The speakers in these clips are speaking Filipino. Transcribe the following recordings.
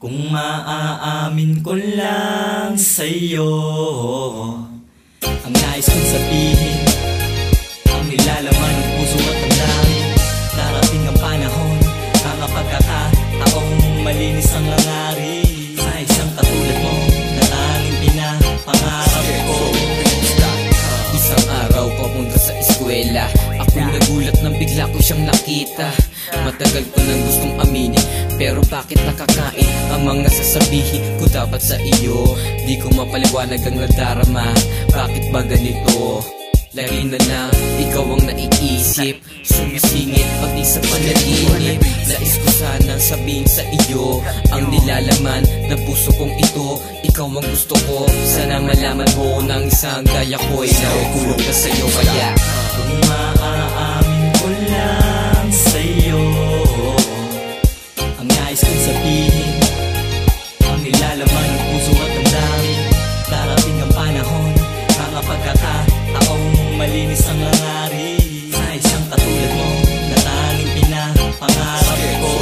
Kung maaamin ko lang sa'yo ang nais kong sabihin, ang nilalaman ng puso at damdamin. Darating ang panahon, ang pagkakataong malinis ang langari sa isang katulad mo na tanging pinapangarap ko. Isang araw papunta sa eskwela, ako'y nagulat nang bigla ko siyang nakita. Matagal ko nang gustong aminin, pero bakit nakakain ang mga sasabihin ko dapat sa iyo? Di ko mapaliwanag ang nadarama, bakit ba ganito? Lagi na lang, ikaw ang naiisip, sumisingit pati sa panaginip. Nais ko sanang sabihin sa iyo ang nilalaman ng puso kong ito. Ikaw ang gusto ko, sana malaman mo ng isang gaya ko'y naukulog na sa'yo. Kaya kung maaamin ko lang sa'yo ang nais kong sabihin, ang nilalaman ng puso at damdamin. Darating ang panahon, ang pagkakataong malinis ang langari sa isang katulad mo na tanging pinapangarap ko.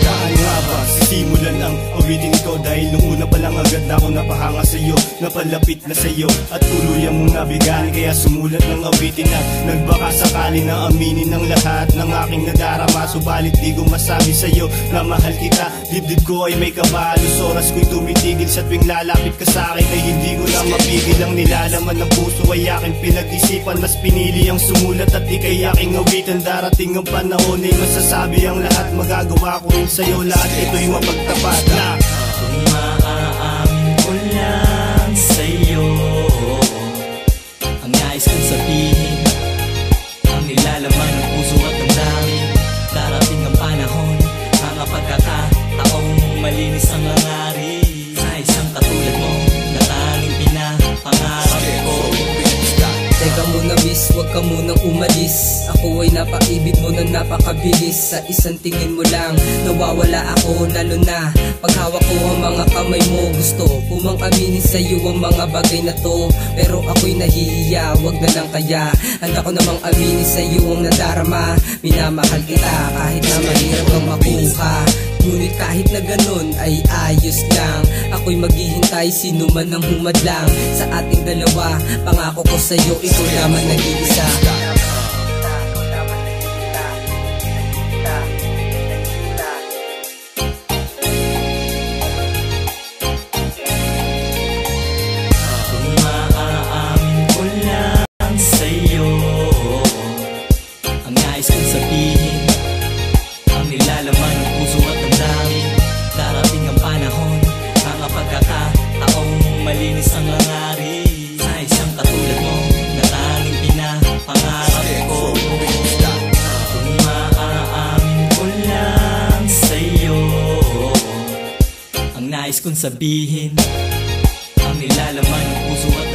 Paano nga ba sisimulan ang awiting ikaw? Dahil nung una pa lang agad ako napahanga sa'yo, napalapit na sa'yo at tuluyan mong nabigan. Kaya sumulat ng awitin at nagbaka sakali na aminin ng lahat ng aking nadarama. Subalit di ko masabi sa'yo na mahal kita, dibdib ko ay may kabalos. Oras ko'y tumitigil sa tuwing lalapit ka sa'kin ay hindi ko na mapigil. Ang nilalaman ng puso ay aking pinag-isipan, mas pinili ang sumulat at ikay aking awitan. Darating ang panahon ay masasabi ang lahat, magagawa ko rin sa'yo lahat, ito'y mapagtapat na. Kung maaamin ko lang sa'yo ang nais kong sabihin, ang nilalaman ng puso at damdamin. Darating ang panahon, ang pagkakataong malinis ang langari sa isang katulad mo na tanging pinapangarap ko. teka muna miss, huwag ka munang umalis. Ako ay napaibig mo na napakabilis. Sa isang tingin mo lang, nawawala ako. Lalo na paghawak ko ang mga kamay mo. Gusto ko mang aminin sa'yo ang mga bagay na to, pero ako'y nahihiya, wag na lang kaya. Handa ko namang aminin sa'yo ang nadarama. Minamahal kita kahit na mahirap kang makuha. Ngunit kahit na ganun ay ayos lang. Ako'y maghihintay sino man ang humadlang sa ating dalawa. Pangako ko sa'yo, ikaw naman nag-iisa. Kung maaamin ko lang sa'yo ang nais kong sabihin, ang nilalaman ng puso at damdamin. Darating ang panahon, ang pagkakataong malinis ang langari sa isang katulad mo na tanging pinapangarap ko. Kung maaamin ko lang sa'yo ang nais kong sabihin, ang nilalaman ng puso at